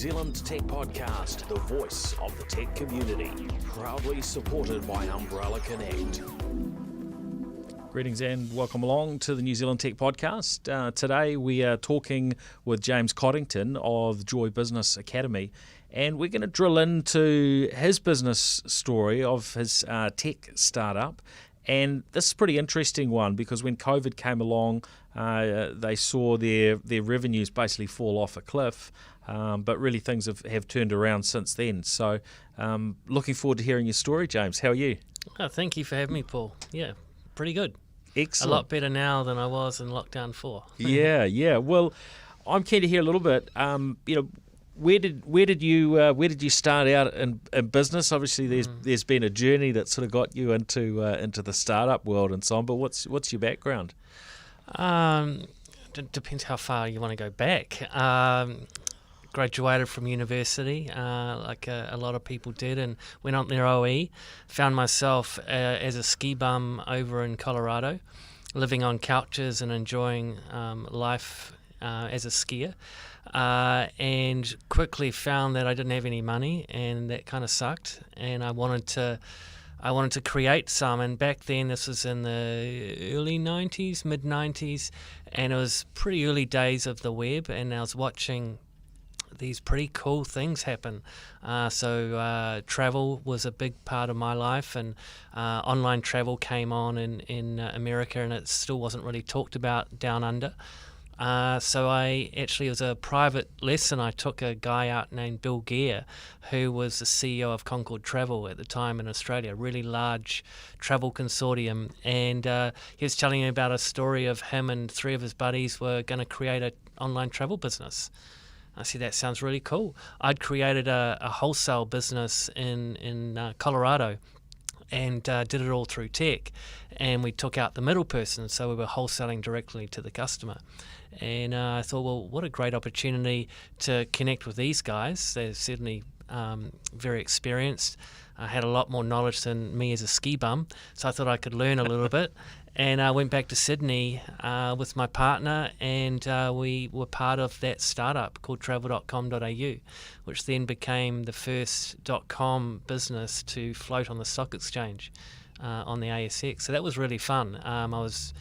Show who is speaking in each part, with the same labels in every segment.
Speaker 1: Zealand Tech Podcast, the voice of the tech community, proudly supported by Umbrella Connect.
Speaker 2: Greetings and welcome along to the New Zealand Tech Podcast. Today we are talking with James Coddington of Joy Business Academy, and we're going to drill into his business story of his tech startup. And this is a pretty interesting one because when COVID came along, they saw their revenues basically fall off a cliff, but really things have turned around since then. So looking forward to hearing your story, James. How are you?
Speaker 3: Oh, thank you for having me, Paul. Yeah, pretty good.
Speaker 2: Excellent.
Speaker 3: A lot better now than I was in lockdown 4.
Speaker 2: Yeah. Well, I'm keen to hear a little bit. Where did you start out in business? Obviously, there's been a journey that sort of got you into the startup world and so on. But what's your background?
Speaker 3: Depends how far you want to go back. Graduated from university, like a lot of people did, and went on their OE. Found myself as a ski bum over in Colorado, living on couches and enjoying life as a skier. And quickly found that I didn't have any money, and that kind of sucked. And I wanted to create some. And back then, this was in the early 90s, mid 90s, and it was pretty early days of the web. And I was watching these pretty cool things happen. So travel was a big part of my life, and online travel came on in America, and it still wasn't really talked about down under. So it was a private lesson. I took a guy out named Bill Bennett, who was the CEO of Concord Travel at the time in Australia, a really large travel consortium. And he was telling me about a story of him and 3 of his buddies were going to create an online travel business. I said, that sounds really cool. I'd created a wholesale business in Colorado, and did it all through tech, and we took out the middle person, so we were wholesaling directly to the customer. And I thought, well, what a great opportunity to connect with these guys. They're certainly very experienced. I had a lot more knowledge than me as a ski bum, so I thought I could learn a little bit. And I went back to Sydney with my partner, and we were part of that startup called travel.com.au, which then became the first .com business to float on the stock exchange on the ASX. So that was really fun. I was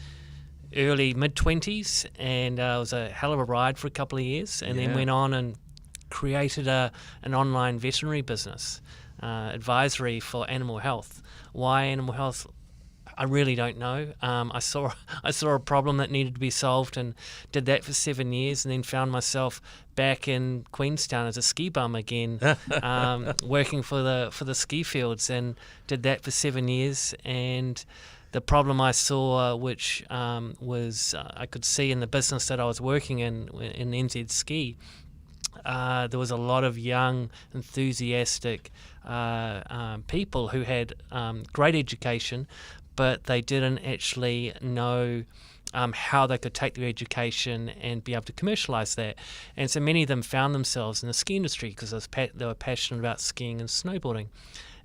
Speaker 3: early, mid-20s, and it was a hell of a ride for a couple of years, and then went on and created an online veterinary business, advisory for animal health. Why animal health? I really don't know. I saw a problem that needed to be solved, and did that for 7 years, and then found myself back in Queenstown as a ski bum again, working for the ski fields, and did that for 7 years. And the problem I saw, which was I could see in the business that I was working in NZ Ski, there was a lot of young, enthusiastic people who had great education, but they didn't actually know how they could take their education and be able to commercialise that. And so many of them found themselves in the ski industry because they were passionate about skiing and snowboarding.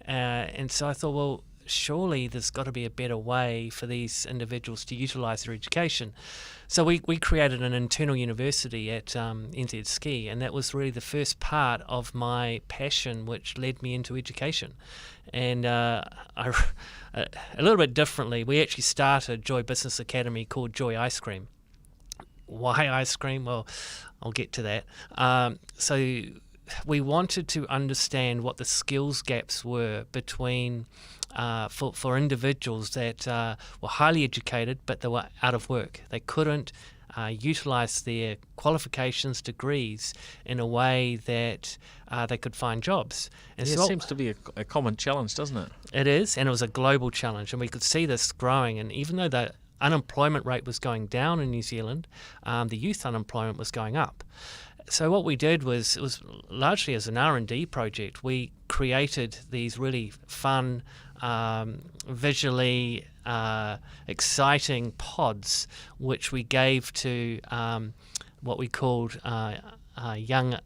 Speaker 3: And so I thought, well, surely there's got to be a better way for these individuals to utilise their education. So we created an internal university at NZ Ski, and that was really the first part of my passion, which led me into education. And a little bit differently, we actually started Joy Business Academy called Joy Ice Cream. Why ice cream? Well, I'll get to that. So we wanted to understand what the skills gaps were between for individuals that were highly educated, but they were out of work. They couldn't utilise their qualifications, degrees in a way that they could find jobs. And
Speaker 2: so it seems to be a common challenge, doesn't it?
Speaker 3: It is, and it was a global challenge, and we could see this growing. And even though the unemployment rate was going down in New Zealand, the youth unemployment was going up. So what we did was, it was largely as an R&D project. We created these really fun, visually exciting pods, which we gave to what we called young,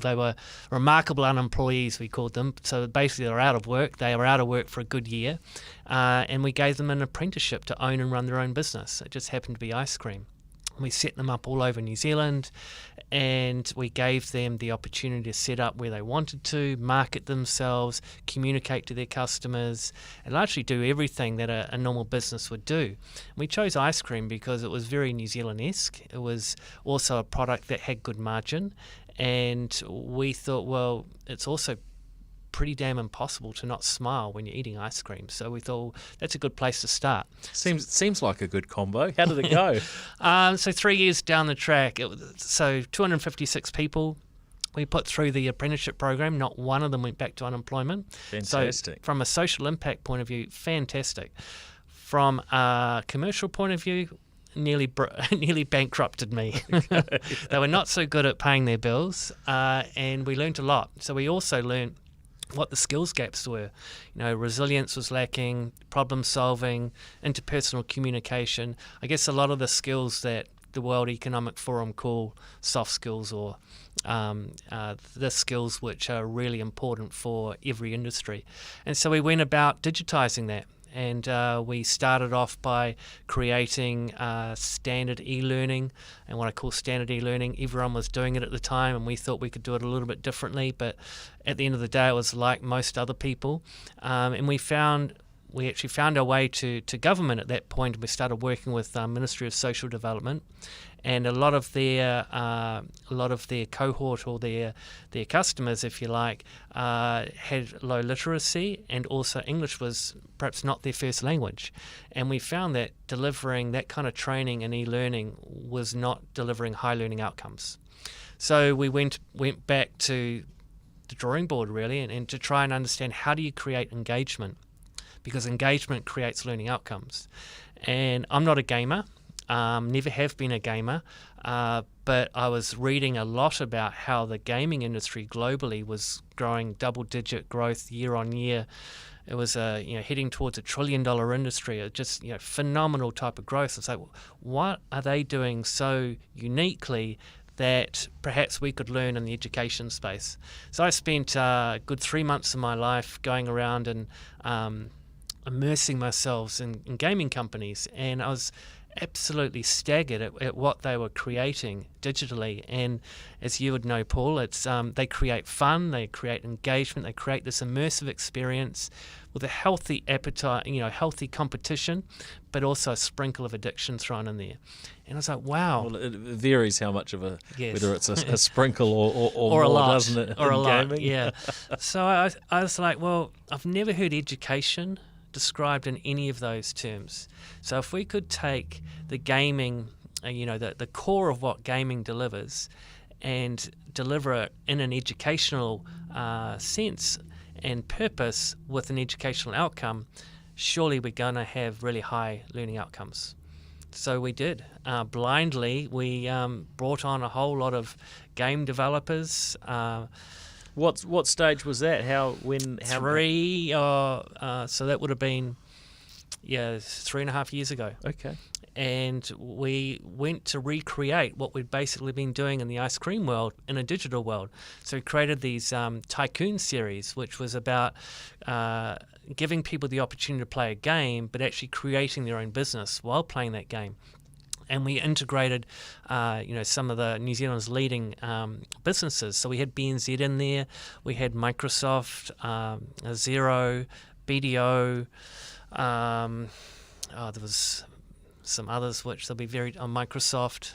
Speaker 3: they were remarkable unemployees, we called them. So basically they're out of work. They were out of work for a good year. And we gave them an apprenticeship to own and run their own business. It just happened to be ice cream. We set them up all over New Zealand, and we gave them the opportunity to set up where they wanted to, market themselves, communicate to their customers, and largely do everything that a normal business would do. We chose ice cream because it was very New Zealand-esque. It was also a product that had good margin, and we thought, well, it's also pretty damn impossible to not smile when you're eating ice cream. So we thought, well, that's a good place to start.
Speaker 2: Seems like a good combo. How did it go?
Speaker 3: So 3 years down the track, 256 people we put through the apprenticeship program. Not one of them went back to unemployment.
Speaker 2: Fantastic.
Speaker 3: So from a social impact point of view, fantastic. From a commercial point of view, nearly bankrupted me. They were not so good at paying their bills, and we learned a lot. So we also learned what the skills gaps were. Resilience was lacking, problem solving, interpersonal communication. I guess a lot of the skills that the World Economic Forum call soft skills, or the skills which are really important for every industry. And so we went about digitizing that. And we started off by creating standard e-learning. And what I call standard e-learning, everyone was doing it at the time, and we thought we could do it a little bit differently. But at the end of the day, it was like most other people. And we actually found our way to government at that point. We started working with Ministry of Social Development, and a lot of their cohort, or their customers, if you like, had low literacy, and also English was perhaps not their first language. And we found that delivering that kind of training and e-learning was not delivering high learning outcomes. So we went back to the drawing board, really, and to try and understand, how do you create engagement? Because engagement creates learning outcomes. And I'm not a gamer. Never have been a gamer, but I was reading a lot about how the gaming industry globally was growing double-digit growth year on year. It was heading towards $1 trillion industry. It just phenomenal type of growth. It's like, what are they doing so uniquely that perhaps we could learn in the education space? So I spent a good 3 months of my life going around and immersing myself in gaming companies, and I was absolutely staggered at what they were creating digitally. And as you would know, Paul, it's they create fun, they create engagement, they create this immersive experience with a healthy appetite, healthy competition, but also a sprinkle of addiction thrown in there. And I was like, wow.
Speaker 2: Well, it varies how much of
Speaker 3: Yes.
Speaker 2: whether it's a sprinkle or
Speaker 3: or a
Speaker 2: more,
Speaker 3: lot,
Speaker 2: doesn't it?
Speaker 3: or a
Speaker 2: in
Speaker 3: lot,
Speaker 2: gaming?
Speaker 3: yeah. So I was like, well, I've never heard education described in any of those terms. So if we could take the gaming, the core of what gaming delivers, and deliver it in an educational sense and purpose with an educational outcome, surely we're going to have really high learning outcomes. So we did. Blindly, we brought on a whole lot of game developers.
Speaker 2: What stage was that?
Speaker 3: Three. So that would have been 3.5 years ago.
Speaker 2: Okay.
Speaker 3: And we went to recreate what we'd basically been doing in the ice cream world in a digital world. So we created these Tycoon series, which was about giving people the opportunity to play a game, but actually creating their own business while playing that game. And we integrated, some of the New Zealand's leading businesses. So we had BNZ in there, we had Microsoft, Xero, BDO. There was some others which they'll be Microsoft,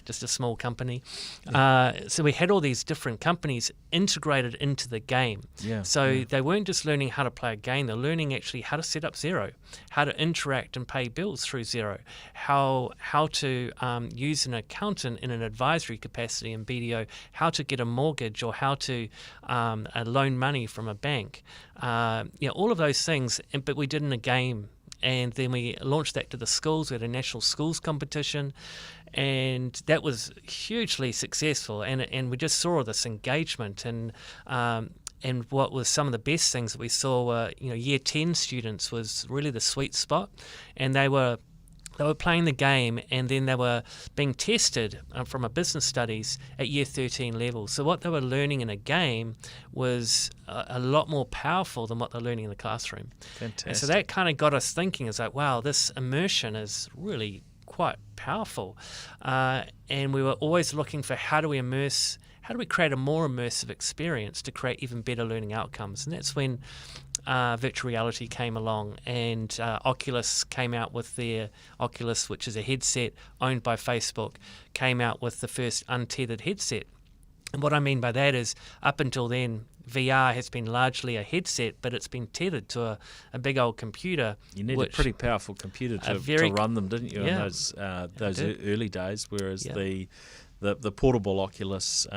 Speaker 3: just a small company. So we had all these different companies integrated into the game. So they weren't just learning how to play a game, they're learning actually how to set up Xero, how to interact and pay bills through Xero, how to use an accountant in an advisory capacity in BDO, how to get a mortgage, or how to loan money from a bank. All of those things, but we did in a game. And then we launched that to the schools. We had a national schools competition, and that was hugely successful. And we just saw this engagement. And what was some of the best things that we saw were, year 10 students was really the sweet spot, and they were playing the game, and then they were being tested from a business studies at year 13 level. So what they were learning in a game was a lot more powerful than what they're learning in the classroom.
Speaker 2: Fantastic.
Speaker 3: And so that kind of got us thinking, it's like, wow, this immersion is really quite powerful. And we were always looking for how do we create a more immersive experience to create even better learning outcomes. And that's when virtual reality came along, and Oculus came out with their Oculus, which is a headset owned by Facebook, came out with the first untethered headset. And what I mean by that is, up until then, VR has been largely a headset, but it's been tethered to a big old computer.
Speaker 2: You need a pretty powerful computer to run them, didn't you, in those early days, whereas the portable Oculus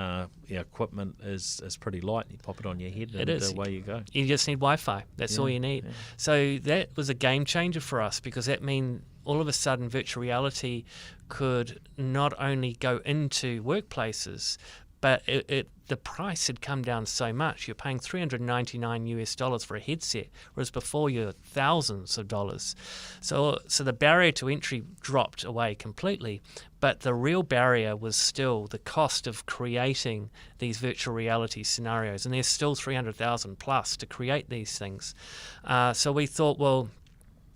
Speaker 2: equipment is pretty light. You pop it on your head and away you go.
Speaker 3: You just need Wi-Fi. That's all you need. Yeah. So that was a game changer for us, because that meant all of a sudden virtual reality could not only go into workplaces, but the price had come down so much. You're paying $399 for a headset, whereas before you're thousands of dollars. So the barrier to entry dropped away completely, but the real barrier was still the cost of creating these virtual reality scenarios, and there's still $300,000 plus to create these things. So we thought, well,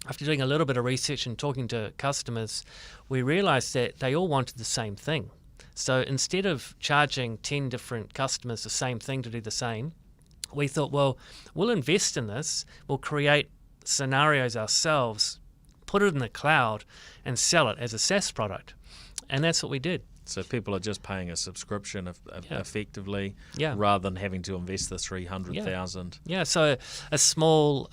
Speaker 3: after doing a little bit of research and talking to customers, we realized that they all wanted the same thing. So instead of charging 10 different customers the same thing to do the same, we thought, well, we'll invest in this, we'll create scenarios ourselves, put it in the cloud, and sell it as a SaaS product. And that's what we did.
Speaker 2: So people are just paying a subscription effectively, rather than having to invest the $300,000.
Speaker 3: Yeah. So a small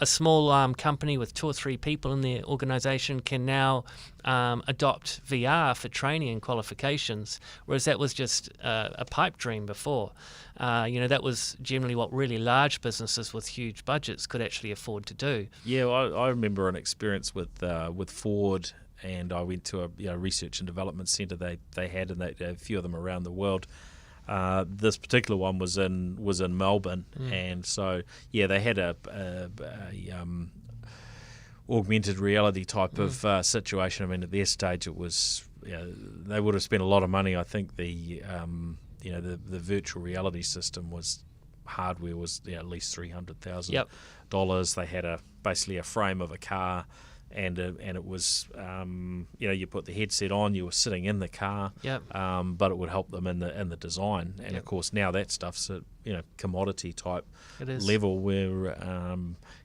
Speaker 3: company with 2 or 3 people in their organisation can now adopt VR for training and qualifications, whereas that was just a pipe dream before. That was generally what really large businesses with huge budgets could actually afford to do.
Speaker 2: Yeah, I remember an experience with Ford. And I went to a research and development centre they had, and they had a few of them around the world. This particular one was in Melbourne, and so they had a augmented reality type of situation. I mean, at their stage, it was they would have spent a lot of money. I think the virtual reality system hardware was at least $300,000. They had basically a frame of a car. And it was, you put the headset on, you were sitting in the car, but it would help them in the design. And of course, now that stuff's at commodity type level where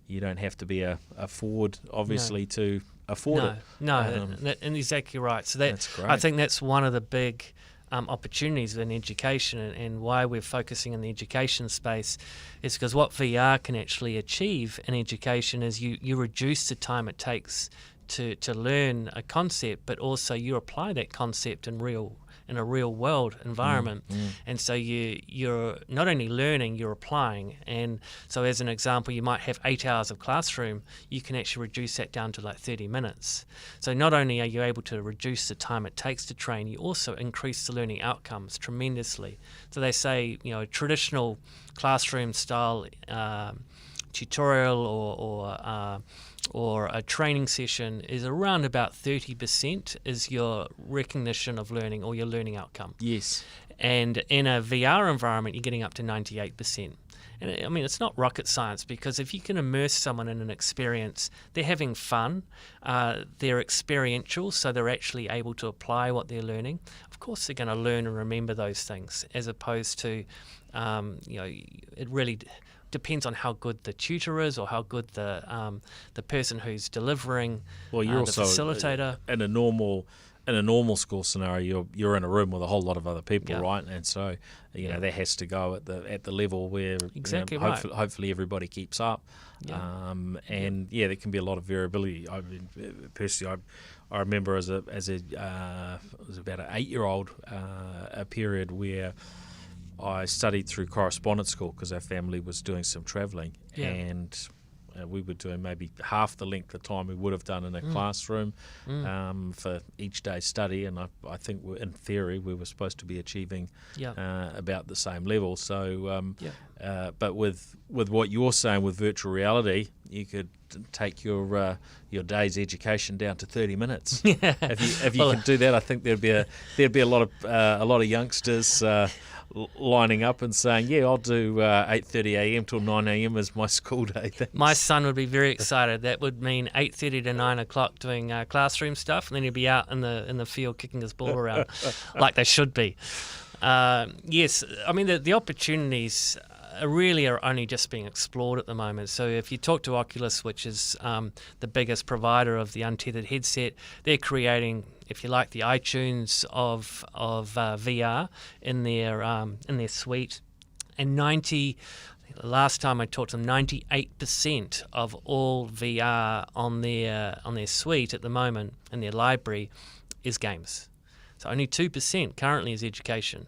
Speaker 2: you don't have to be a Ford, obviously, to afford it.
Speaker 3: No, and exactly right. So that's great. I think that's one of the big opportunities in education, and why we're focusing on the education space is because what VR can actually achieve in education is you reduce the time it takes to learn a concept, but also you apply that concept in a real world environment. And so you're not only learning, you're applying. And so as an example, you might have 8 hours of classroom, you can actually reduce that down to like 30 minutes. So not only are you able to reduce the time it takes to train, you also increase the learning outcomes tremendously. So they say, a traditional classroom style tutorial or a training session is around about 30% is your recognition of learning or your learning outcome.
Speaker 2: Yes.
Speaker 3: And in a VR environment, you're getting up to 98%. And I mean, it's not rocket science, because if you can immerse someone in an experience, they're having fun, they're experiential, so they're actually able to apply what they're learning. Of course, they're going to learn and remember those things, as opposed to, it really depends on how good the tutor is or how good the person who's delivering,
Speaker 2: well, you're
Speaker 3: the
Speaker 2: also
Speaker 3: facilitator.
Speaker 2: In a normal school scenario, you're in a room with a whole lot of other people, right? And so that has to go at the level where hopefully everybody keeps up. There can be a lot of variability. I mean, personally, I remember as it was about an 8-year-old a period where I studied through correspondence school because our family was doing some travelling, and we were doing maybe half the length of time we would have done in a classroom for each day's study, and I think in theory we were supposed to be achieving about the same level. So, but with what you're saying with virtual reality, you could take your day's education down to 30 minutes. If you can do that, I think there'd be a lot of youngsters lining up and saying, yeah, I'll do 8:30 a.m. till 9 a.m. as my school day. Thanks.
Speaker 3: My son would be very excited. That would mean 8:30 to 9 o'clock doing classroom stuff, and then he'd be out in the field kicking his ball around like they should be. Yes, I mean, the opportunities really are only just being explored at the moment. So if you talk to Oculus, which is the biggest provider of the untethered headset, they're creating, if you like, the iTunes of VR in their suite. And the last time I talked to them, 98% of all VR on their suite at the moment in their library is games. So only 2% currently is education,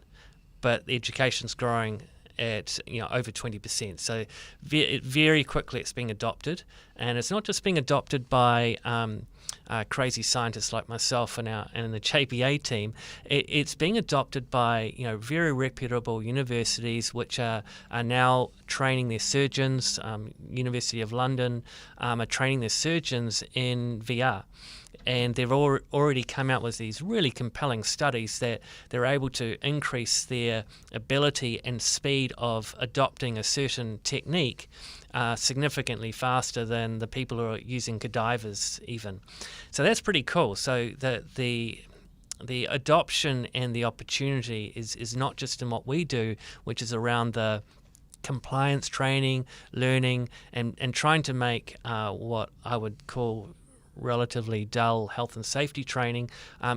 Speaker 3: but the education's growing at over 20%. So very quickly it's being adopted, and it's not just being adopted by crazy scientists like myself and the JPA team. It's being adopted by very reputable universities, which are now training their surgeons. University of London are training their surgeons in VR. And they've already come out with these really compelling studies that they're able to increase their ability and speed of adopting a certain technique significantly faster than the people who are using cadavers even. So that's pretty cool. So the adoption and the opportunity is not just in what we do, which is around the compliance training, learning, and trying to make what I would call relatively dull health and safety training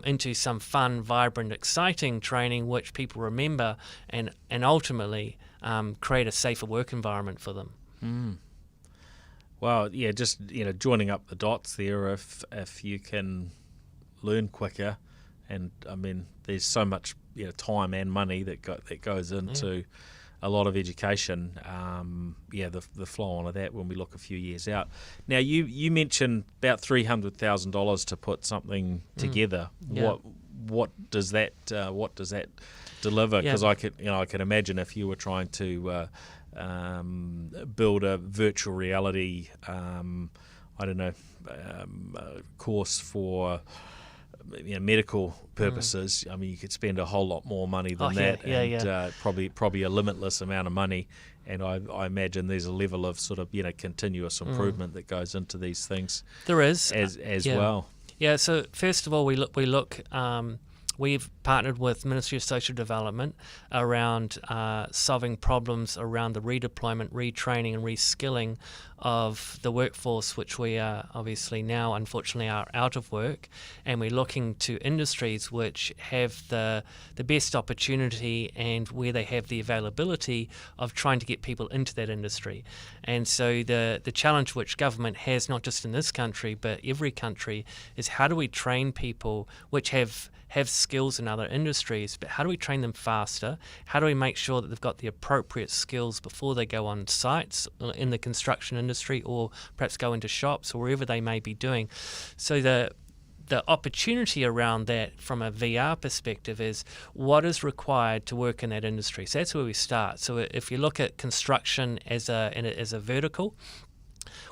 Speaker 3: into some fun, vibrant, exciting training which people remember and ultimately create a safer work environment for them.
Speaker 2: Well, yeah, just joining up the dots there. If you can learn quicker, and I mean, there's so much time and money that goes into a lot of education. The flow on of that when we look a few years out. Now, you mentioned about $300,000 to put something together.
Speaker 3: Yeah.
Speaker 2: What does that deliver? Because I can imagine if you were trying to build a virtual reality, course for medical purposes. I mean, you could spend a whole lot more money than that, probably a limitless amount of money. And I imagine there's a level of sort of continuous improvement that goes into these things.
Speaker 3: There is
Speaker 2: as well.
Speaker 3: Yeah. So first of all, we look. We've partnered with Ministry of Social Development around solving problems around the redeployment, retraining and reskilling of the workforce, which we are obviously now unfortunately are out of work, and we're looking to industries which have the best opportunity and where they have the availability of trying to get people into that industry. And so the challenge which government has, not just in this country but every country, is how do we train people which have skills in other industries, but how do we train them faster? How do we make sure that they've got the appropriate skills before they go on sites in the construction industry, or perhaps go into shops or wherever they may be doing? So the opportunity around that from a VR perspective is what is required to work in that industry. So that's where we start. So if you look at construction as a vertical,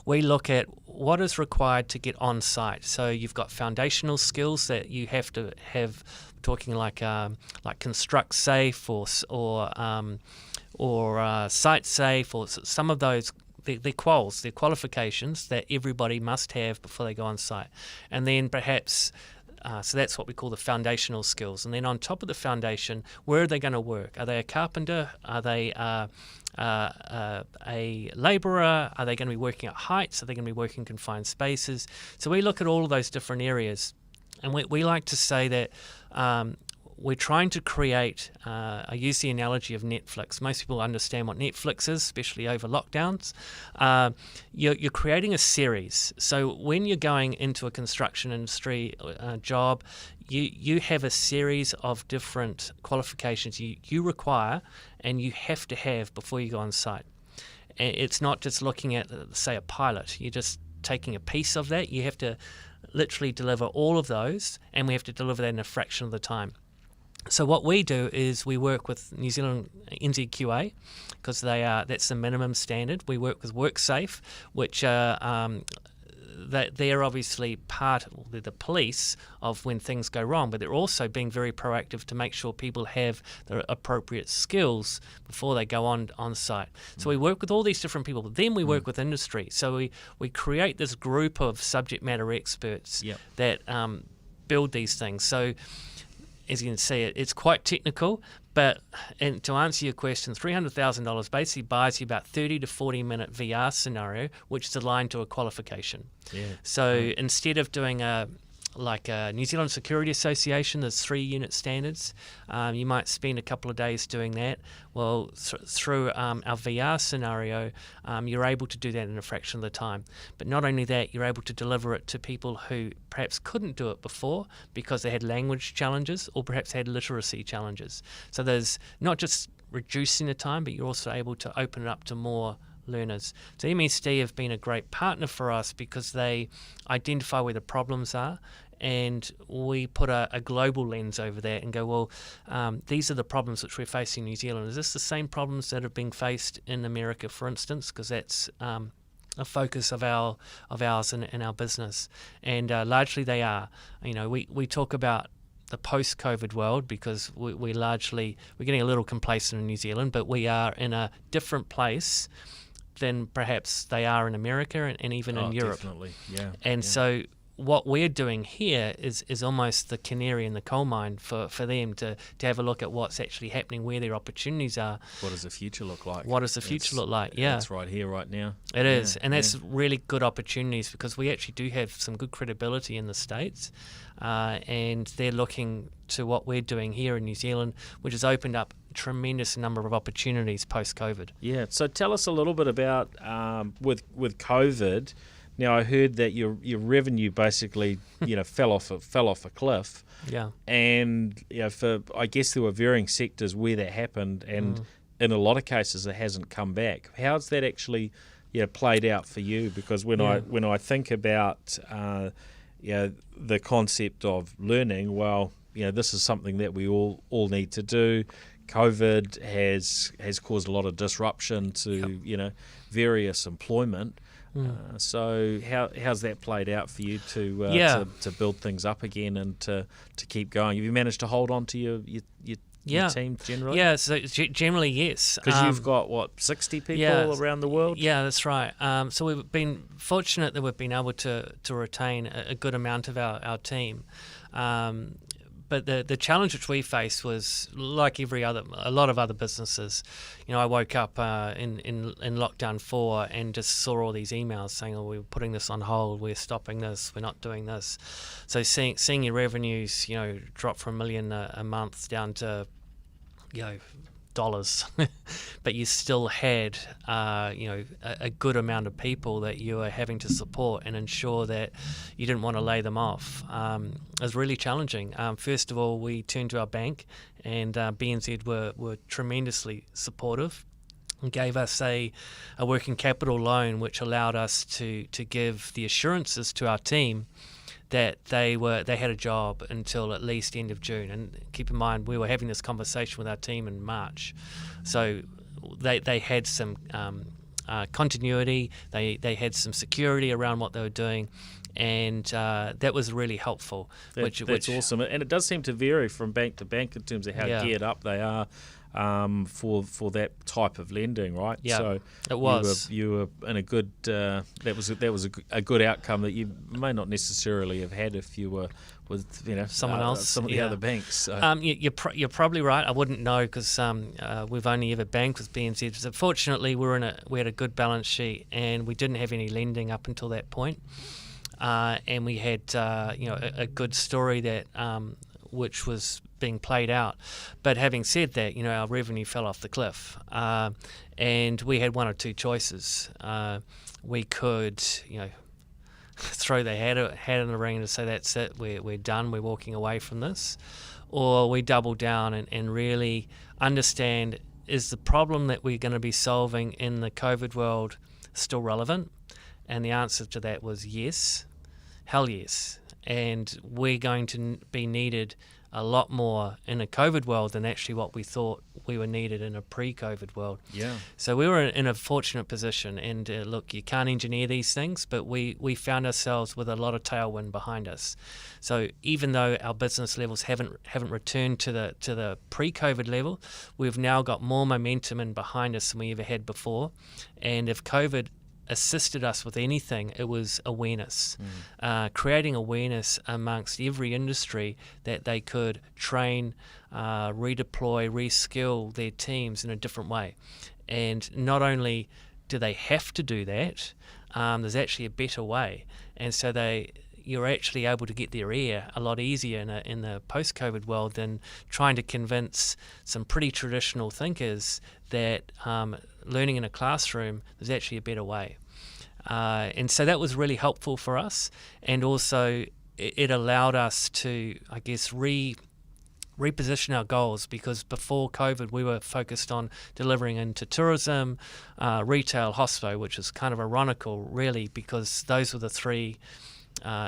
Speaker 3: we look at what is required to get on site. So you've got foundational skills that you have to have, talking like construct safe or site safe, or some of those. They're qualifications that everybody must have before they go on site. And then perhaps, so that's what we call the foundational skills. And then on top of the foundation, where are they going to work? Are they a carpenter? Are they a labourer? Are they going to be working at heights? Are they going to be working in confined spaces? So we look at all of those different areas. And we like to say that we're trying to create, I use the analogy of Netflix. Most people understand what Netflix is, especially over lockdowns. You're creating a series. So when you're going into a construction industry job, you have a series of different qualifications you require and you have to have before you go on site. And it's not just looking at, say, a pilot. You're just taking a piece of that. You have to literally deliver all of those, and we have to deliver that in a fraction of the time. So what we do is we work with New Zealand NZQA, because that's the minimum standard. We work with WorkSafe, which they're obviously they're the police of when things go wrong, but they're also being very proactive to make sure people have the appropriate skills before they go on site. So we work with all these different people, but then we work with industry. So we create this group of subject matter experts that build these things. So as you can see, it's quite technical, but and to answer your question, $300,000 basically buys you about 30 to 40 minute VR scenario, which is aligned to a qualification. Yeah. So instead of doing a New Zealand Security Association, there's 3 unit standards. You might spend a couple of days doing that. Well, through our VR scenario, you're able to do that in a fraction of the time. But not only that, you're able to deliver it to people who perhaps couldn't do it before because they had language challenges or perhaps had literacy challenges. So there's not just reducing the time, but you're also able to open it up to more learners. So MESD have been a great partner for us because they identify where the problems are, and we put a global lens over that and go, well, these are the problems which we're facing in New Zealand. Is this the same problems that have been faced in America, for instance? Because that's a focus of ours in our business, and largely they are. We talk about the post-COVID world because we're getting a little complacent in New Zealand, but we are in a different place than perhaps they are in America and even in Europe.
Speaker 2: Definitely, yeah.
Speaker 3: And so what we're doing here is almost the canary in the coal mine for them to have a look at what's actually happening, where their opportunities are.
Speaker 2: What does the future look like?
Speaker 3: What does the future look like? Yeah.
Speaker 2: It's right here, right now.
Speaker 3: It is. And that's really good opportunities because we actually do have some good credibility in the States. And they're looking to what we're doing here in New Zealand, which has opened up a tremendous number of opportunities post-COVID.
Speaker 2: Yeah. So tell us a little bit about with COVID. Now I heard that your revenue basically fell off a cliff.
Speaker 3: Yeah.
Speaker 2: And I guess there were varying sectors where that happened, and in a lot of cases it hasn't come back. How's that actually played out for you? Because when I think about the concept of learning, this is something that we all need to do. COVID has caused a lot of disruption to various employment. So how's that played out for you to build things up again and to keep going? Have you managed to hold on to your team generally?
Speaker 3: Yeah, so generally yes.
Speaker 2: Because you've got 60 people around the world.
Speaker 3: Yeah, that's right. So we've been fortunate that we've been able to retain a good amount of our team. But the challenge which we faced was like a lot of other businesses. I woke up in lockdown 4 and just saw all these emails saying, we're putting this on hold, we're stopping this, we're not doing this. So seeing your revenues, drop from $1 million a month down to, dollars, but you still had, a good amount of people that you were having to support and ensure that you didn't want to lay them off. It was really challenging. First of all, we turned to our bank, and BNZ were tremendously supportive and gave us a working capital loan, which allowed us to give the assurances to our team that they had a job until at least end of June. And keep in mind, we were having this conversation with our team in March, so they had some continuity. They had some security around what they were doing, and that was really helpful. That's
Speaker 2: awesome, and it does seem to vary from bank to bank in terms of how geared up they are for that type of lending, right?
Speaker 3: Yeah,
Speaker 2: so
Speaker 3: it was.
Speaker 2: You were in a good. That was a good outcome that you may not necessarily have had if you were with
Speaker 3: someone else,
Speaker 2: some of the other banks. So.
Speaker 3: You're probably right. I wouldn't know because we've only ever banked with BNZ. So fortunately, we had a good balance sheet and we didn't have any lending up until that point. And we had a good story that which was being played out. But having said that, our revenue fell off the cliff, and we had one or two choices. We could, throw the hat in the ring and say that's it, we're done, we're walking away from this, or we double down and really understand, is the problem that we're going to be solving in the COVID world still relevant? And the answer to that was yes, hell yes. And we're going to be needed a lot more in a COVID world than actually what we thought we were needed in a pre-COVID world.
Speaker 2: Yeah.
Speaker 3: So we were in a fortunate position, and look, you can't engineer these things, but we found ourselves with a lot of tailwind behind us. So even though our business levels haven't returned to the pre-COVID level, we've now got more momentum in behind us than we ever had before. And if COVID assisted us with anything, it was awareness, creating awareness amongst every industry that they could train, redeploy, reskill their teams in a different way. And not only do they have to do that, there's actually a better way. And so you're actually able to get their ear a lot easier in the post-COVID world than trying to convince some pretty traditional thinkers that learning in a classroom is actually a better way. And so that was really helpful for us, and also it allowed us to, I guess, reposition our goals, because before COVID we were focused on delivering into tourism, retail, hospo, which is kind of ironical really, because those were the three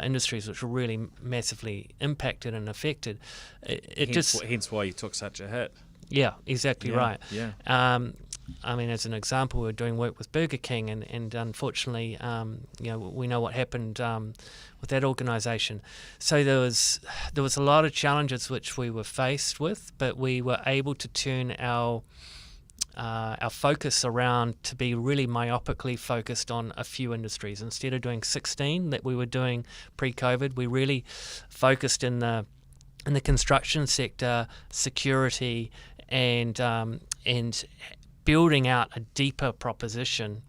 Speaker 3: industries which were really massively impacted and affected. Hence
Speaker 2: why you took such a hit.
Speaker 3: Yeah, exactly right.
Speaker 2: Yeah.
Speaker 3: I mean, as an example, we were doing work with Burger King, and unfortunately, we know what happened with that organisation. So there was a lot of challenges which we were faced with, but we were able to turn our focus around to be really myopically focused on a few industries. Instead of doing 16 that we were doing pre-COVID, we really focused in the construction sector, security, and building out a deeper proposition,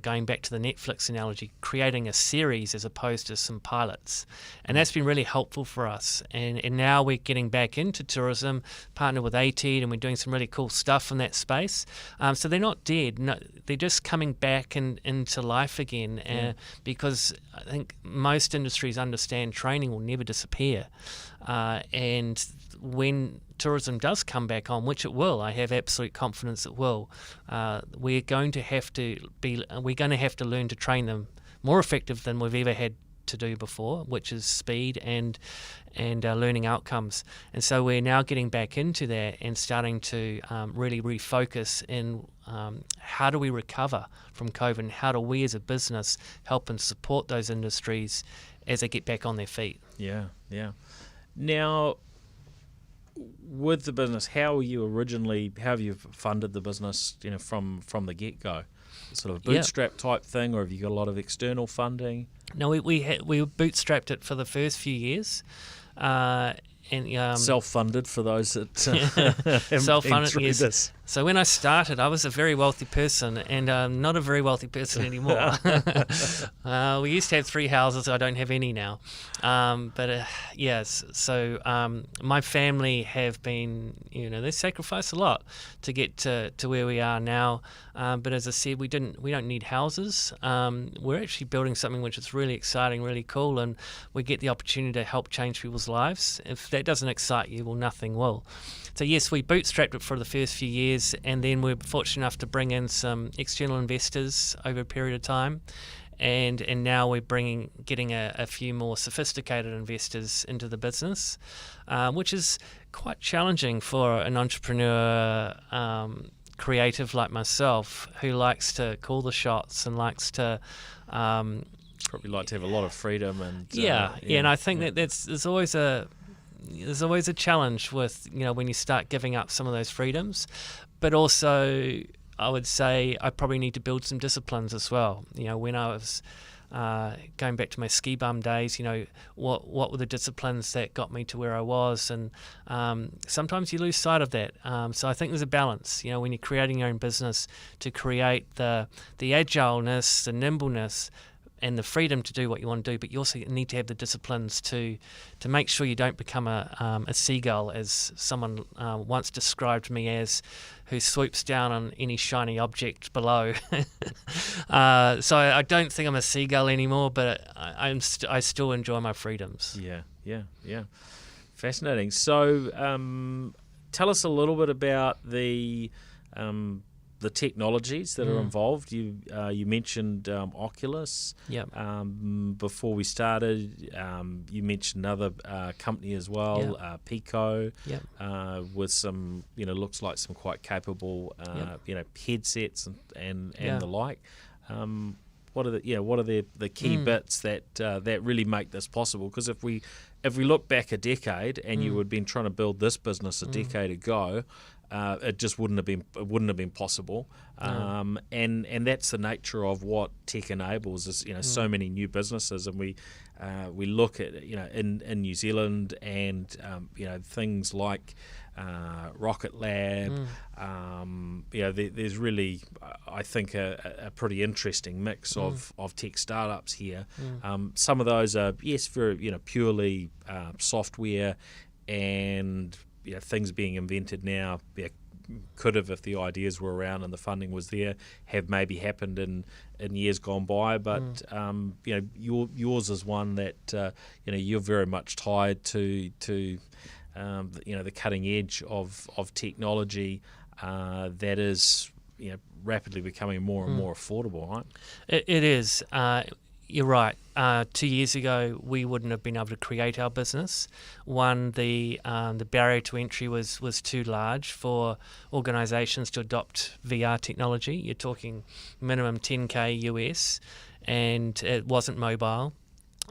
Speaker 3: going back to the Netflix analogy, creating a series as opposed to some pilots. And that's been really helpful for us. And now we're getting back into tourism, partnered with ATED, and we're doing some really cool stuff in that space. So they're not dead. No, they're just coming back into life again, because I think most industries understand training will never disappear. And when tourism does come back on, which it will, I have absolute confidence it will, we're going to have to learn to train them more effective than we've ever had to do before, which is speed and learning outcomes. And so we're now getting back into that and starting to really refocus in how do we recover from COVID, and how do we as a business help and support those industries as they get back on their feet.
Speaker 2: Yeah. Now, with the business, how have you funded the business, from the get-go? Sort of bootstrap type thing, or have you got a lot of external funding?
Speaker 3: No, we bootstrapped it for the first few years. And
Speaker 2: self-funded for those that
Speaker 3: self-funded, yes.
Speaker 2: This.
Speaker 3: So when I started, I was a very wealthy person, and I'm not a very wealthy person anymore. We used to have 3 houses. I don't have any now. Yes. So my family have been, they sacrificed a lot to get to where we are now. But as I said, we don't need houses. We're actually building something which is really exciting, really cool, and we get the opportunity to help change people's lives. If that doesn't excite you, well, nothing will. So yes, we bootstrapped it for the first few years, and then we're fortunate enough to bring in some external investors over a period of time, and now we're getting a few more sophisticated investors into the business, which is quite challenging for an entrepreneur, creative like myself, who likes to call the shots and likes to
Speaker 2: probably like to have a lot of freedom and
Speaker 3: and I think that there's always a challenge with when you start giving up some of those freedoms, but also I would say I probably need to build some disciplines as well. When I was going back to my ski bum days, what were the disciplines that got me to where I was, and sometimes you lose sight of that. So I think there's a balance, when you're creating your own business, to create the agileness, the nimbleness, and the freedom to do what you want to do, but you also need to have the disciplines to make sure you don't become a seagull, as someone once described me as, who swoops down on any shiny object below. So I don't think I'm a seagull anymore, but I still enjoy my freedoms.
Speaker 2: Yeah. Fascinating. So tell us a little bit about the the technologies that are involved. You mentioned Oculus.
Speaker 3: Yep.
Speaker 2: Before we started, you mentioned another company as well, Pico.
Speaker 3: Yep.
Speaker 2: With some, looks like some quite capable, headsets and the like. What are the key bits that really make this possible? Because if we look back a decade and you had been trying to build this business a decade ago, it just wouldn't have been possible. And that's the nature of what tech enables is so many new businesses, and we look at in New Zealand and things like Rocket Lab. There's really, I think, a pretty interesting mix of tech startups here. Some of those are very purely software, and things being invented now. Could have, if the ideas were around and the funding was there, have maybe happened in years gone by. But yours is one that you're very much tied to the cutting edge of technology that is rapidly becoming more and more affordable, right?
Speaker 3: It is. You're right. 2 years ago, we wouldn't have been able to create our business. One, the barrier to entry was too large for organisations to adopt VR technology. You're talking minimum $10K US, and it wasn't mobile.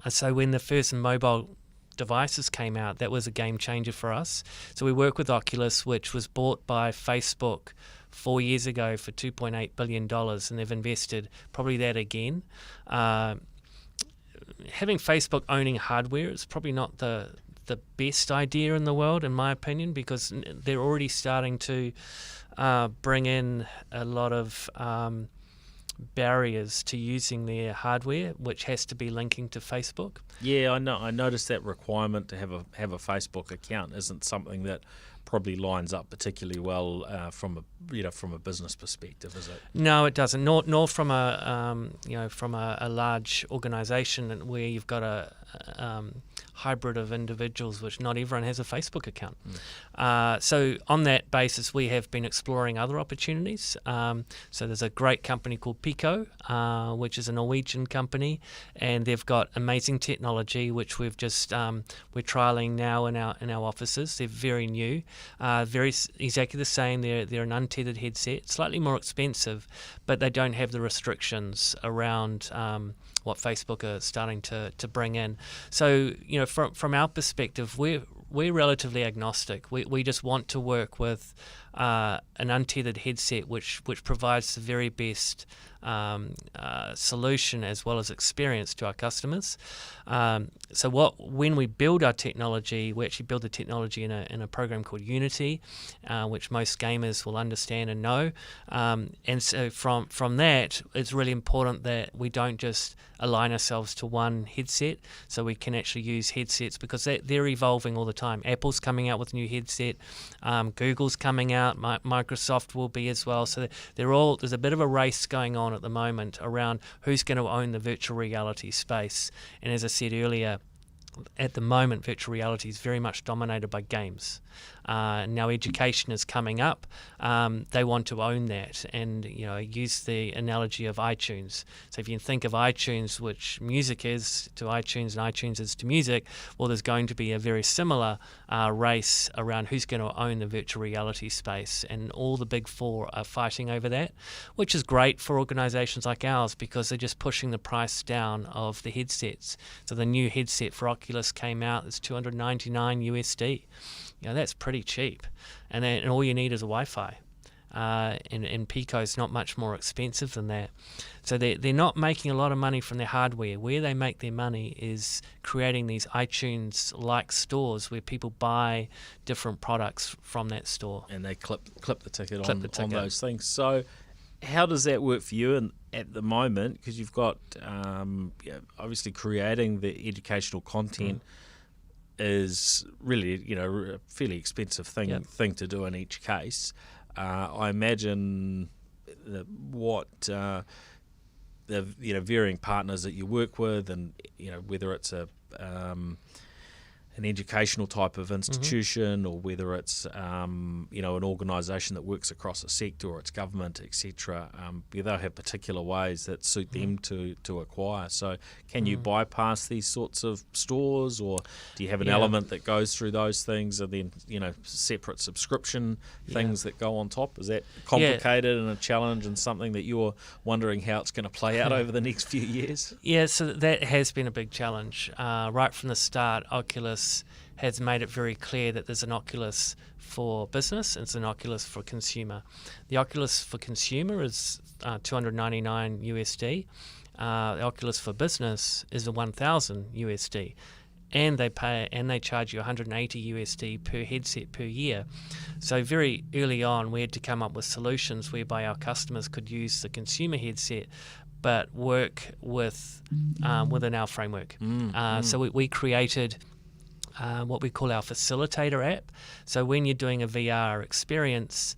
Speaker 3: So when the first mobile devices came out, that was a game changer for us. So we work with Oculus, which was bought by Facebook 4 years ago for $2.8 billion, and they've invested probably that again. Having Facebook owning hardware is probably not the best idea in the world, in my opinion, because they're already starting to bring in a lot of barriers to using their hardware, which has to be linking to Facebook.
Speaker 2: Yeah, I know. I noticed that requirement to have a Facebook account isn't something that probably lines up particularly well from a business perspective, is it?
Speaker 3: No, it doesn't. Nor from a large organisation where you've got a hybrid of individuals, which not everyone has a Facebook account. So on that basis, we have been exploring other opportunities. So there's a great company called Pico, which is a Norwegian company, and they've got amazing technology, which we've just we're trialing now in our offices. They're very new, exactly the same. They're an untethered headset, slightly more expensive, but they don't have the restrictions around what Facebook are starting to bring in. So from our perspective, we're relatively agnostic. We just want to work with an untethered headset which provides the very best solution as well as experience to our customers. So when we build our technology, we actually build the technology in a program called Unity, which most gamers will understand and know. And so from that, it's really important that we don't just align ourselves to one headset, so we can actually use headsets because they're evolving all the time. Apple's coming out with a new headset, Google's coming out, Microsoft will be as well. So there's a bit of a race going on at the moment around who's going to own the virtual reality space. And as I said earlier, at the moment, virtual reality is very much dominated by games. Now education is coming up. They want to own that, and use the analogy of iTunes. So if you think of iTunes, which music is to iTunes and iTunes is to music, well, there's going to be a very similar race around who's going to own the virtual reality space, and all the big four are fighting over that, which is great for organisations like ours because they're just pushing the price down of the headsets. So the new headset for Oculus came out, it's $299 USD. That's pretty cheap, and all you need is a Wi-Fi. And Pico's not much more expensive than that. So they're not making a lot of money from their hardware. Where they make their money is creating these iTunes-like stores where people buy different products from that store.
Speaker 2: And they clip the ticket on those things. So how does that work for you at the moment? Because you've got obviously creating the educational content is really a fairly expensive thing to do in each case. I imagine what the varying partners that you work with, and whether it's an educational type of institution, or whether it's an organisation that works across a sector, or it's government, etc. They'll have particular ways that suit them to acquire. So can you bypass these sorts of stores, or do you have an element that goes through those things, and then separate subscription things that go on top? Is that complicated and a challenge, and something that you're wondering how it's going to play out over the next few years?
Speaker 3: Yeah, so that has been a big challenge. Right from the start, Oculus has made it very clear that there's an Oculus for business and it's an Oculus for consumer. The Oculus for consumer is $299 USD. The Oculus for business is a $1,000 USD. And they charge you $180 USD per headset per year. So very early on, we had to come up with solutions whereby our customers could use the consumer headset but work within our framework. So we created what we call our facilitator app. So when you're doing a VR experience,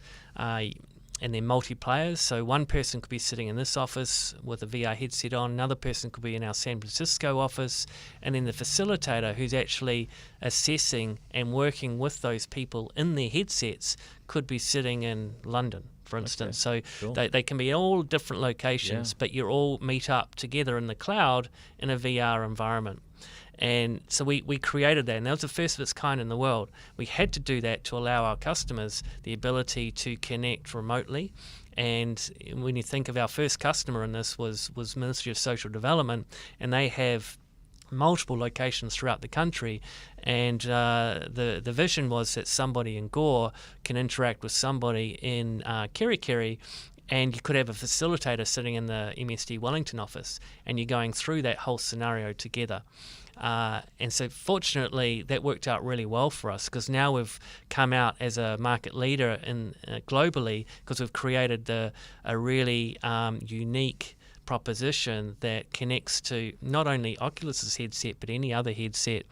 Speaker 3: and then multiplayers, so one person could be sitting in this office with a VR headset on, another person could be in our San Francisco office, and then the facilitator who's actually assessing and working with those people in their headsets could be sitting in London, for instance.
Speaker 2: Okay,
Speaker 3: so
Speaker 2: sure.
Speaker 3: they can be all different locations, but you all meet up together in the cloud in a VR environment. And so we created that, and that was the first of its kind in the world. We had to do that to allow our customers the ability to connect remotely. And when you think of our first customer in this was Ministry of Social Development, and they have multiple locations throughout the country, and the vision was that somebody in Gore can interact with somebody in Kerikeri, and you could have a facilitator sitting in the MSD Wellington office, and you're going through that whole scenario together. And so fortunately that worked out really well for us, because now we've come out as a market leader globally, because we've created a really unique proposition that connects to not only Oculus's headset but any other headset,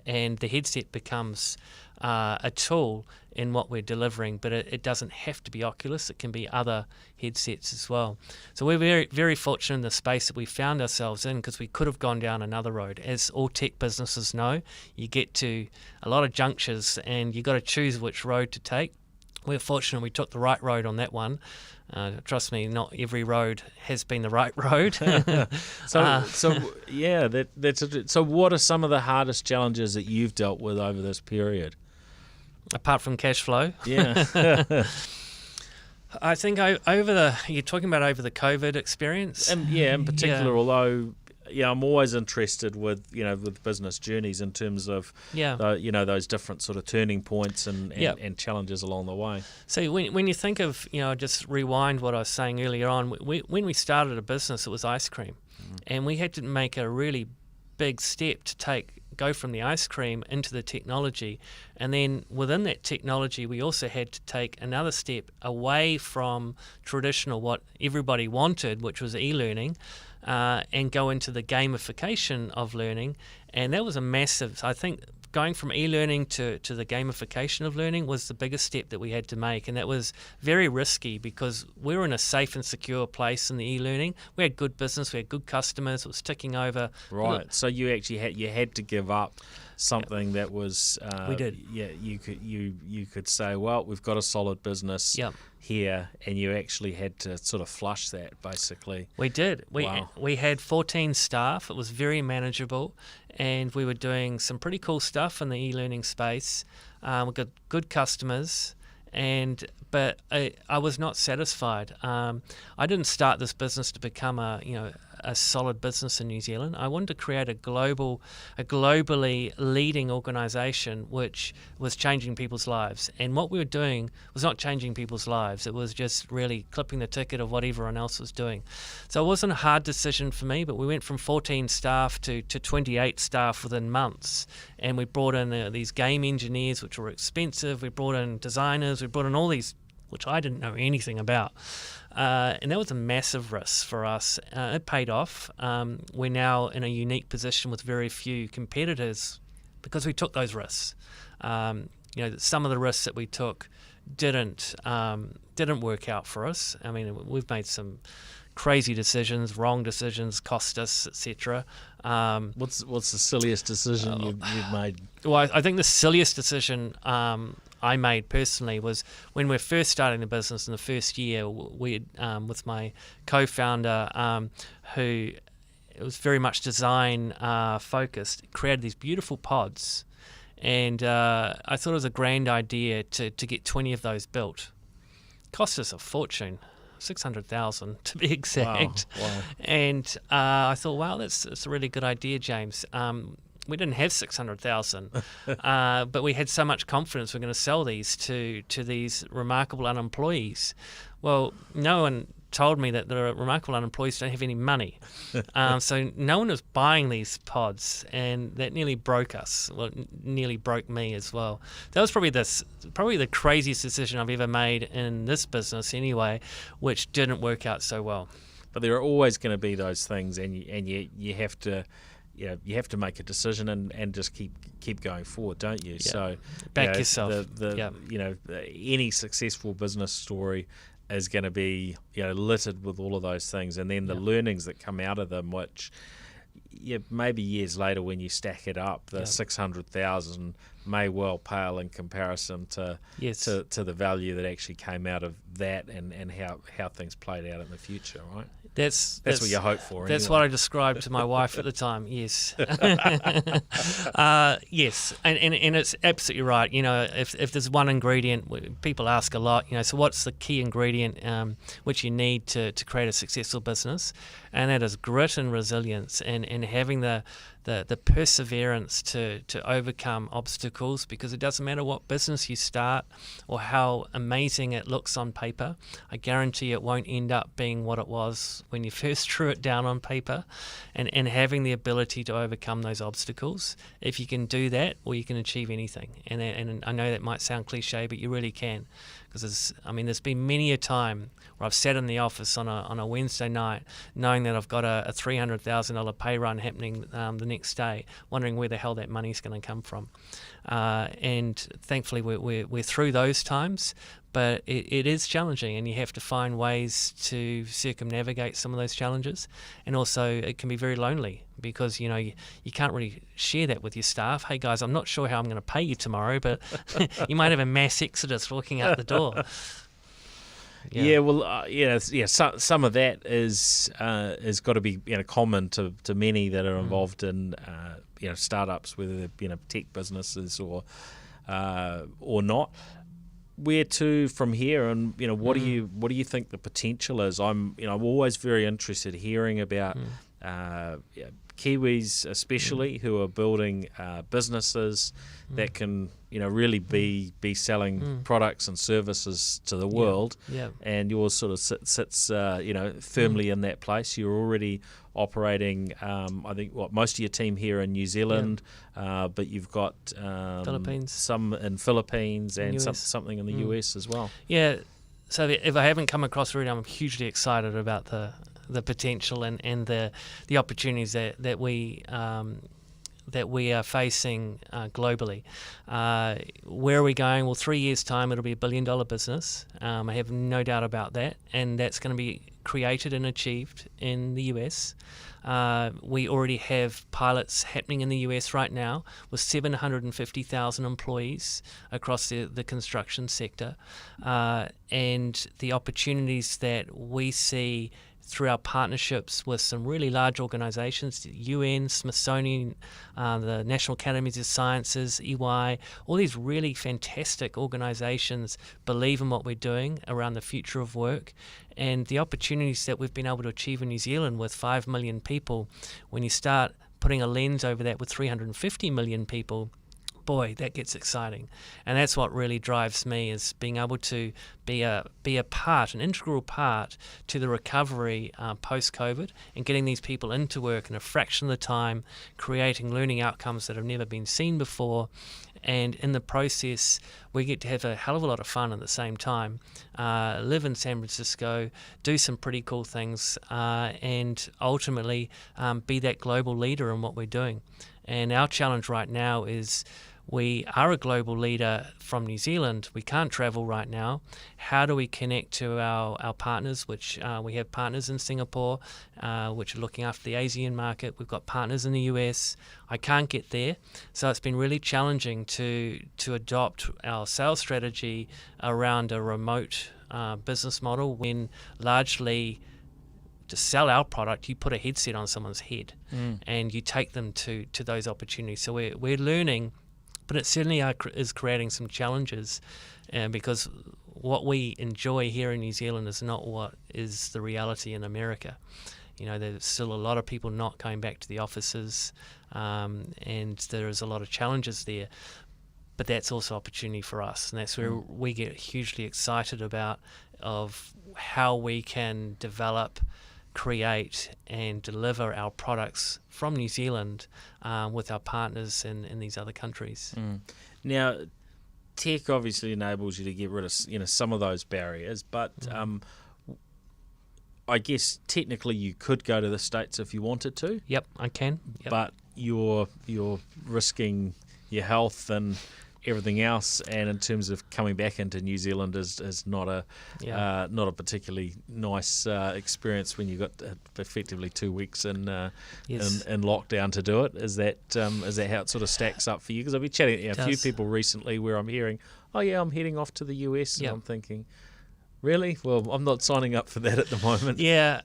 Speaker 3: and the headset becomes a tool in what we're delivering, but it doesn't have to be Oculus. It can be other headsets as well. So we're very, very fortunate in the space that we found ourselves in, because we could have gone down another road. As all tech businesses know, you get to a lot of junctures and you've got to choose which road to take. We're fortunate we took the right road on that one. Trust me, not every road has been the right road.
Speaker 2: So what are some of the hardest challenges that you've dealt with over this period?
Speaker 3: Apart from cash flow?
Speaker 2: Yeah.
Speaker 3: I think you're talking about over the COVID experience?
Speaker 2: In particular, although I'm always interested with business journeys in terms of those different sort of turning points and challenges along the way.
Speaker 3: So when you think of, just rewind what I was saying earlier on, when we started a business, it was ice cream, and we had to make a really big step to go from the ice cream into the technology, and then within that technology we also had to take another step away from traditional what everybody wanted, which was e-learning, and go into the gamification of learning. And that was a massive, I think, going from e-learning to the gamification of learning was the biggest step that we had to make, and that was very risky, because we were in a safe and secure place in the e-learning. We had good business, we had good customers, it was ticking over.
Speaker 2: Right, so you actually had to give up something that was
Speaker 3: we did.
Speaker 2: You could say, well, we've got a solid business here, and you actually had to sort of flush that, basically.
Speaker 3: We did. We had 14 staff. It was very manageable, and we were doing some pretty cool stuff in the e-learning space. We got good customers, but I was not satisfied. I didn't start this business to become a solid business in New Zealand. I wanted to create a globally leading organisation which was changing people's lives. And what we were doing was not changing people's lives. It was just really clipping the ticket of what everyone else was doing. So it wasn't a hard decision for me, but we went from 14 staff to 28 staff within months. And we brought in these game engineers, which were expensive. We brought in designers. We brought in all these, which I didn't know anything about. And that was a massive risk for us. It paid off. We're now in a unique position with very few competitors because we took those risks. Some of the risks that we took didn't work out for us. I mean, we've made some crazy decisions, wrong decisions, cost us, etc.
Speaker 2: What's the silliest decision you've made?
Speaker 3: Well, I think the silliest decision I made personally was when we're first starting the business in the first year. We with my co-founder, who it was very much design focused, created these beautiful pods, and I thought it was a grand idea to get 20 of those built. Cost us a fortune. 600,000 to be exact.
Speaker 2: Wow.
Speaker 3: And I thought, wow, that's a really good idea, James. We didn't have 600,000, but we had so much confidence we're going to sell these to these remarkable unemployees. Well, no one told me that the remarkable unemployees don't have any money. So no one was buying these pods, and that nearly broke us. Well, nearly broke me as well. That was probably the craziest decision I've ever made in this business anyway, which didn't work out so well.
Speaker 2: But there are always going to be those things, and you have to, you have to make a decision and just keep going forward, don't you?
Speaker 3: Yeah.
Speaker 2: So
Speaker 3: Back yourself.
Speaker 2: Any successful business story is going to be littered with all of those things, and then the learnings that come out of them, which maybe years later when you stack it up, the 600,000 may well pale in comparison to the value that actually came out of that, and how things played out in the future, right?
Speaker 3: That's
Speaker 2: what you hope for.
Speaker 3: That's
Speaker 2: anyway.
Speaker 3: what I described to my wife at the time. Yes, yes, and it's absolutely right. If there's one ingredient, people ask a lot. So what's the key ingredient which you need to create a successful business? And that is grit and resilience, and having the perseverance to overcome obstacles, because it doesn't matter what business you start or how amazing it looks on paper. I guarantee it won't end up being what it was when you first drew it down on paper, and having the ability to overcome those obstacles. If you can do that, well, you can achieve anything. And I know that might sound cliche, but you really can. Because there's been many a time where I've sat in the office on a Wednesday night knowing that I've got a $300,000 pay run happening the next day, wondering where the hell that money's going to come from. And thankfully we're through those times, but it is challenging, and you have to find ways to circumnavigate some of those challenges. And also it can be very lonely, because you can't really share that with your staff. Hey guys, I'm not sure how I'm going to pay you tomorrow, but you might have a mass exodus walking out the door.
Speaker 2: Some of that is got to be common to many that are involved in startups, whether they're tech businesses or not. Where to from here, and what do you think the potential is? I'm always very interested hearing about Kiwis especially who are building businesses that can really be selling products and services to the world. And yours sort of sits firmly in that place. You're already operating I think most of your team here in New Zealand, but you've got
Speaker 3: Philippines,
Speaker 2: some in Philippines, and something in the US as well.
Speaker 3: So if I haven't come across already, I'm hugely excited about the potential and the opportunities that we are facing globally. Where are we going? Well, 3 years' time, it'll be $1 billion business. I have no doubt about that, and that's going to be created and achieved in the US. We already have pilots happening in the US right now with 750,000 employees across the construction sector, and the opportunities that we see through our partnerships with some really large organisations, the UN, Smithsonian, the National Academies of Sciences, EY, all these really fantastic organisations believe in what we're doing around the future of work, and the opportunities that we've been able to achieve in New Zealand with 5 million people. When you start putting a lens over that with 350 million people, boy, that gets exciting. And that's what really drives me, is being able to be a part, an integral part to the recovery post-COVID, and getting these people into work in a fraction of the time, creating learning outcomes that have never been seen before. And in the process, we get to have a hell of a lot of fun at the same time, live in San Francisco, do some pretty cool things, and ultimately be that global leader in what we're doing. And our challenge right now is we are a global leader from New Zealand. We can't travel right now. How do we connect to our partners, which we have partners in Singapore, which are looking after the Asian market. We've got partners in the US. I can't get there. So it's been really challenging to adopt our sales strategy around a remote business model when largely to sell our product, you put a headset on someone's head and you take them to those opportunities. So we're learning, but it certainly is creating some challenges because what we enjoy here in New Zealand is not what is the reality in America. You know, there's still a lot of people not going back to the offices, and there is a lot of challenges there. But that's also opportunity for us, and that's where we get hugely excited about of how we can develop, create and deliver our products from New Zealand with our partners in these other countries.
Speaker 2: Now, tech obviously enables you to get rid of some of those barriers, but I guess technically you could go to the States if you wanted to.
Speaker 3: Yep, I can. Yep.
Speaker 2: But you're risking your health and everything else, and in terms of coming back into New Zealand is not a particularly nice experience when you got effectively 2 weeks in lockdown to do it. Is that how it sort of stacks up for you? Because I've been chatting to a few people recently where I'm hearing, oh yeah, I'm heading off to the US, and I'm thinking, really? Well, I'm not signing up for that at the moment.
Speaker 3: Yeah.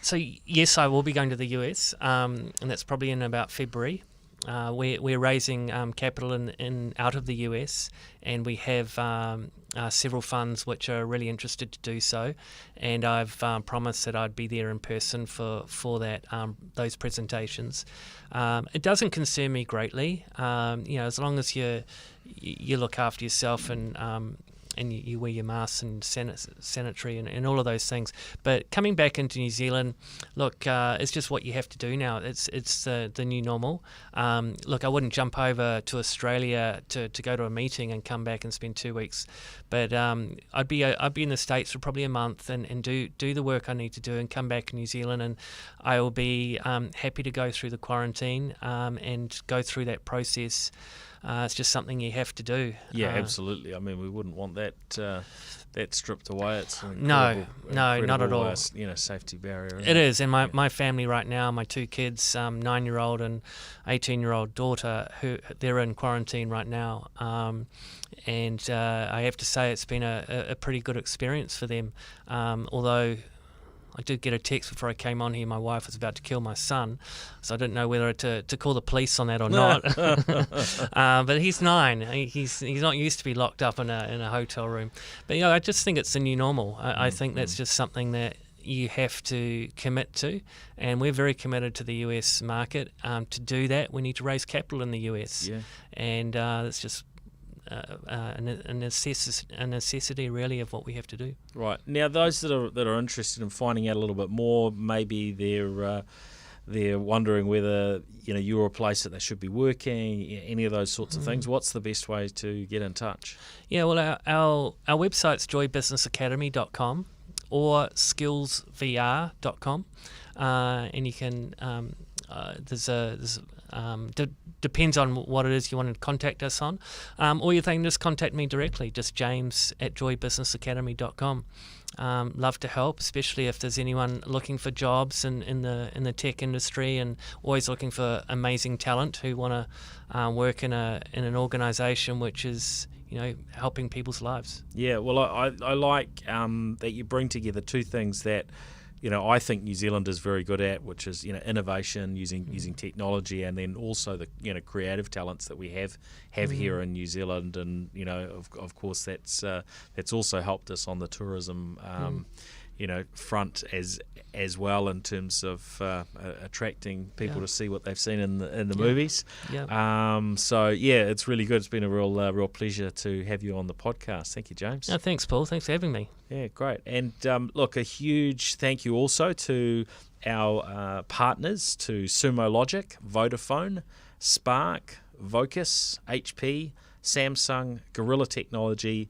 Speaker 3: So yes, I will be going to the US, and that's probably in about February. We're raising capital in out of the US, and we have several funds which are really interested to do so, and I've promised that I'd be there in person for that those presentations. It doesn't concern me greatly, as long as you look after yourself and you wear your masks and sanitary and all of those things. But coming back into New Zealand, look, it's just what you have to do now. It's the new normal. Look, I wouldn't jump over to Australia to go to a meeting and come back and spend 2 weeks. But I'd be in the States for probably a month and do the work I need to do and come back to New Zealand, and I will be happy to go through the quarantine and go through that process. It's just something you have to do.
Speaker 2: Yeah, absolutely. I mean, we wouldn't want that stripped away. It's an
Speaker 3: no, not at all.
Speaker 2: Safety barrier.
Speaker 3: It is, and my family right now, my two kids, 9-year-old and 18-year-old daughter, they're in quarantine right now, and I have to say it's been a pretty good experience for them. Although I did get a text before I came on here. My wife was about to kill my son, so I didn't know whether to call the police on that or not. But he's 9. He's not used to be locked up in a hotel room. But I just think it's the new normal. I think that's just something that you have to commit to, and we're very committed to the US market. To do that, we need to raise capital in the US, and it's just a necessity really of what we have to do.
Speaker 2: Right. Now, those that are interested in finding out a little bit more, maybe they're wondering whether you're a place that they should be working, any of those sorts of things. What's the best way to get in touch? Yeah,
Speaker 3: well, our website's joybusinessacademy.com or skillsvr.com, and you can depends on what it is you want to contact us on, or you can just contact me directly, just james@joybusinessacademy.com. Love to help, especially if there's anyone looking for jobs in the tech industry, and always looking for amazing talent who want to work in an organisation which is helping people's lives.
Speaker 2: Yeah, well, I like that you bring together two things that I think New Zealand is very good at, which is innovation, using technology, and then also the creative talents that we have here in New Zealand, and of course that's also helped us on the tourism front as well, in terms of attracting people to see what they've seen in the movies. So it's really good. It's been a real pleasure to have you on the podcast. Thank you, James.
Speaker 3: No, thanks, Paul. Thanks for having me.
Speaker 2: Yeah, great. And look, a huge thank you also to our partners, to Sumo Logic, Vodafone, Spark, Vocus, HP, Samsung, Gorilla Technology,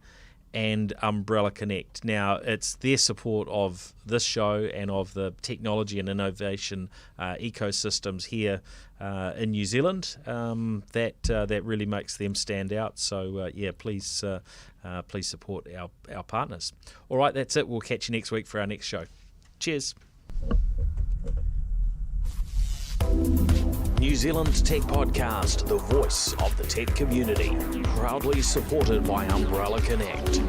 Speaker 2: and Umbrella Connect. Now, it's their support of this show and of the technology and innovation ecosystems here in New Zealand that really makes them stand out. So, please support our partners. All right, that's it. We'll catch you next week for our next show. Cheers.
Speaker 1: New Zealand Tech Podcast, the voice of the tech community, proudly supported by Umbrella Connect.